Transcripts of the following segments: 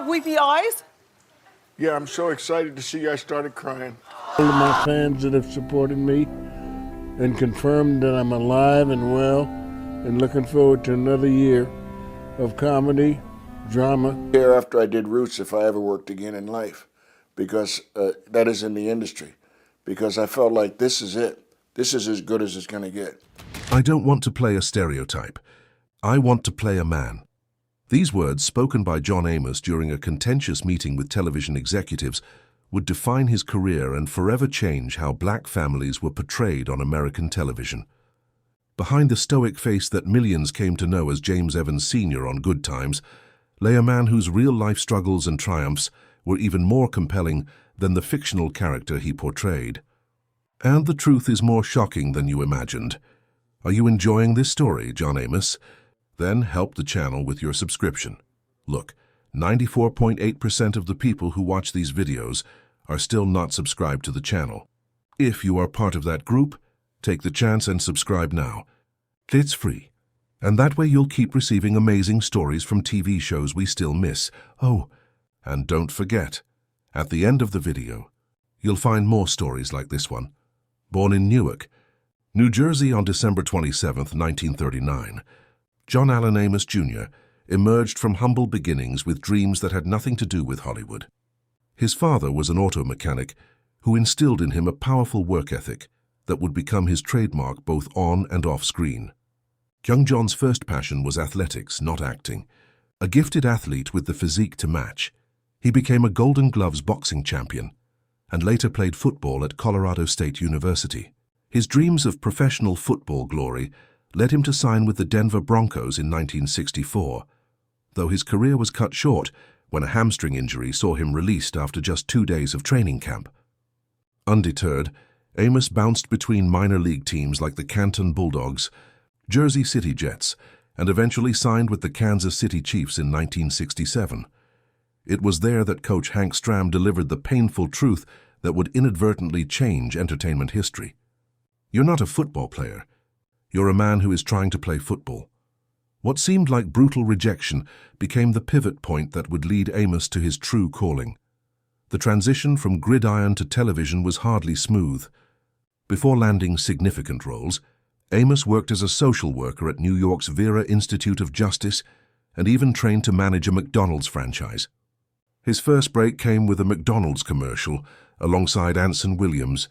have weepy eyes? Yeah, I'm so excited to see you. I started crying. All of my fans that have supported me and confirmed that I'm alive and well and looking forward to another year of comedy, drama. Year after I did Roots, if I ever worked again in life, because that is in the industry, because I felt like this is it. This is as good as it's going to get. I don't want to play a stereotype. I want to play a man. These words, spoken by John Amos during a contentious meeting with television executives, would define his career and forever change how black families were portrayed on American television. Behind the stoic face that millions came to know as James Evans Sr. on Good Times lay a man whose real-life struggles and triumphs were even more compelling than the fictional character he portrayed. And the truth is more shocking than you imagined. Are you enjoying this story, John Amos? Then help the channel with your subscription. Look, 94.8% of the people who watch these videos are still not subscribed to the channel. If you are part of that group, take the chance and subscribe now. It's free, and that way you'll keep receiving amazing stories from TV shows we still miss. Oh, and don't forget, at the end of the video, you'll find more stories like this one. Born in Newark, New Jersey on December 27, 1939, John Allen Amos Jr. emerged from humble beginnings with dreams that had nothing to do with Hollywood. His father was an auto mechanic who instilled in him a powerful work ethic that would become his trademark both on and off screen. Young John's first passion was athletics, not acting. A gifted athlete with the physique to match, he became a Golden Gloves boxing champion and later played football at Colorado State University. His dreams of professional football glory led him to sign with the Denver Broncos in 1964, though his career was cut short when a hamstring injury saw him released after just 2 days of training camp. Undeterred, Amos bounced between minor league teams like the Canton Bulldogs, Jersey City Jets, and eventually signed with the Kansas City Chiefs in 1967. It was there that coach Hank Stram delivered the painful truth that would inadvertently change entertainment history. You're not a football player. You're a man who is trying to play football. What seemed like brutal rejection became the pivot point that would lead Amos to his true calling. The transition from gridiron to television was hardly smooth. Before landing significant roles, Amos worked as a social worker at New York's Vera Institute of Justice and even trained to manage a McDonald's franchise. His first break came with a McDonald's commercial alongside Anson Williams,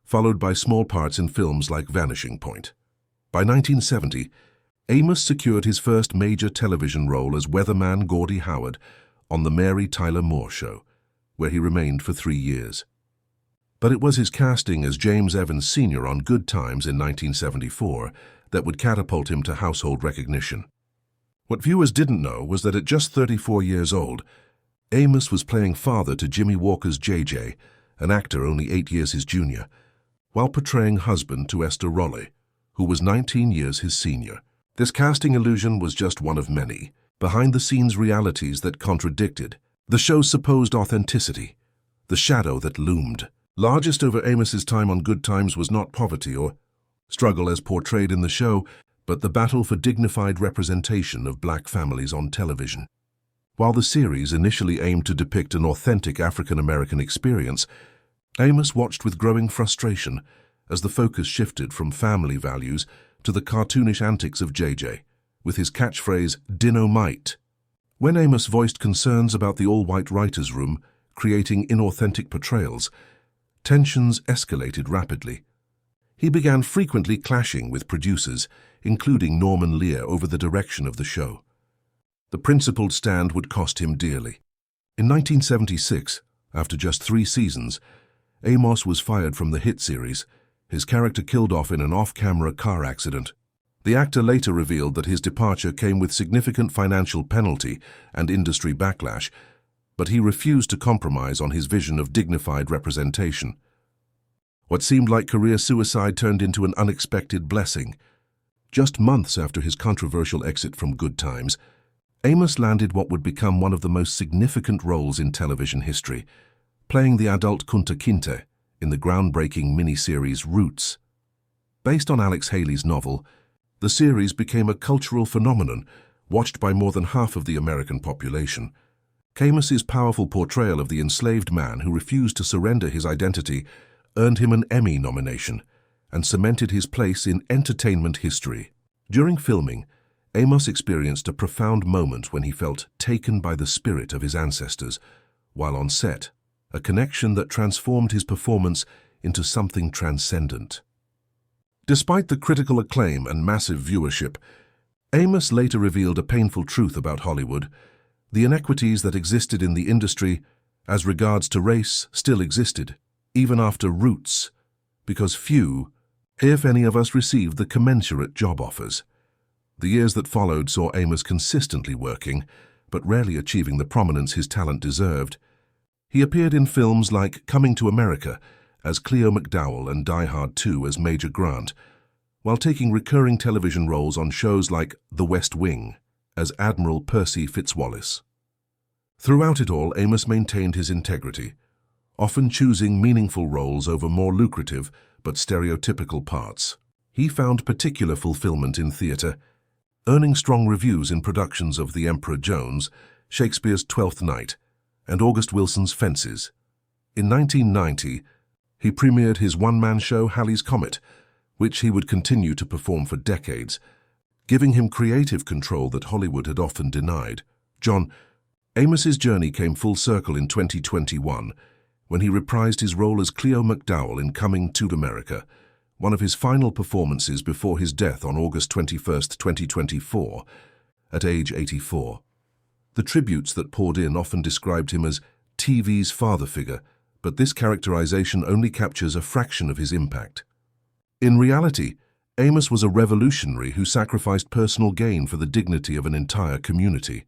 followed by small parts in films like Vanishing Point. By 1970, Amos secured his first major television role as weatherman Gordie Howard on The Mary Tyler Moore Show, where he remained for 3 years. But it was his casting as James Evans Sr. on Good Times in 1974 that would catapult him to household recognition. What viewers didn't know was that at just 34 years old, Amos was playing father to Jimmy Walker's JJ, an actor only 8 years his junior, while portraying husband to Esther Raleigh, who was 19 years his senior. This casting illusion was just one of many, behind-the-scenes realities that contradicted the show's supposed authenticity, the shadow that loomed. Largest over Amos's time on Good Times was not poverty or struggle as portrayed in the show, but the battle for dignified representation of black families on television. While the series initially aimed to depict an authentic African-American experience, Amos watched with growing frustration as the focus shifted from family values to the cartoonish antics of JJ, with his catchphrase, "Dynamite." When Amos voiced concerns about the all-white writers' room creating inauthentic portrayals, tensions escalated rapidly. He began frequently clashing with producers, including Norman Lear, over the direction of the show. The principled stand would cost him dearly. In 1976, after just 3 seasons, Amos was fired from the hit series, his character killed off in an off-camera car accident. The actor later revealed that his departure came with significant financial penalty and industry backlash, but he refused to compromise on his vision of dignified representation. What seemed like career suicide turned into an unexpected blessing. Just months after his controversial exit from Good Times, Amos landed what would become one of the most significant roles in television history, playing the adult Kunta Kinte in the groundbreaking miniseries Roots. Based on Alex Haley's novel, the series became a cultural phenomenon watched by more than half of the American population. Amos's powerful portrayal of the enslaved man who refused to surrender his identity earned him an Emmy nomination and cemented his place in entertainment history. During filming, Amos experienced a profound moment when he felt taken by the spirit of his ancestors while on set, a connection that transformed his performance into something transcendent. Despite the critical acclaim and massive viewership, Amos later revealed a painful truth about Hollywood. The inequities that existed in the industry as regards to race still existed, even after Roots, because few, if any of us, received the commensurate job offers. The years that followed saw Amos consistently working, but rarely achieving the prominence his talent deserved. He appeared in films like Coming to America as Cleo McDowell and Die Hard 2 as Major Grant, while taking recurring television roles on shows like The West Wing as Admiral Percy Fitzwallace. Throughout it all, Amos maintained his integrity, often choosing meaningful roles over more lucrative but stereotypical parts. He found particular fulfillment in theatre, earning strong reviews in productions of The Emperor Jones, Shakespeare's Twelfth Night, and August Wilson's Fences. In 1990, he premiered his one-man show Halley's Comet, which he would continue to perform for decades, giving him creative control that Hollywood had often denied. Amos's journey came full circle in 2021, when he reprised his role as Cleo McDowell in Coming to America, one of his final performances before his death on August 21, 2024, at age 84. The tributes that poured in often described him as TV's father figure, but this characterization only captures a fraction of his impact. In reality, Amos was a revolutionary who sacrificed personal gain for the dignity of an entire community.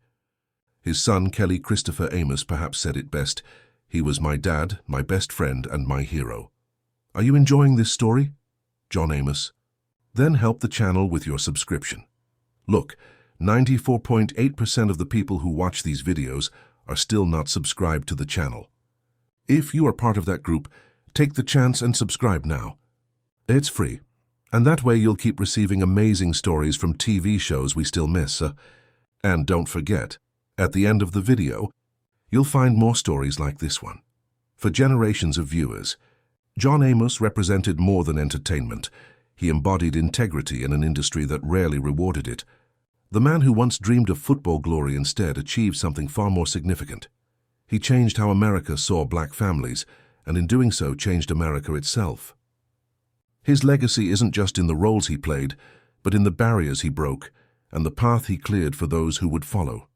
His son, Kelly Christopher Amos, perhaps said it best: "He was my dad, my best friend, and my hero." Are you enjoying this story? John Amos? Then help the channel with your subscription. Look, 94.8% of the people who watch these videos are still not subscribed to the channel. If you are part of that group, take the chance and subscribe now. It's free, and that way you'll keep receiving amazing stories from TV shows we still miss. And don't forget, at the end of the video, you'll find more stories like this one. For generations of viewers, John Amos represented more than entertainment. He embodied integrity in an industry that rarely rewarded it. The man who once dreamed of football glory instead achieved something far more significant. He changed how America saw black families, and in doing so changed America itself. His legacy isn't just in the roles he played, but in the barriers he broke and the path he cleared for those who would follow.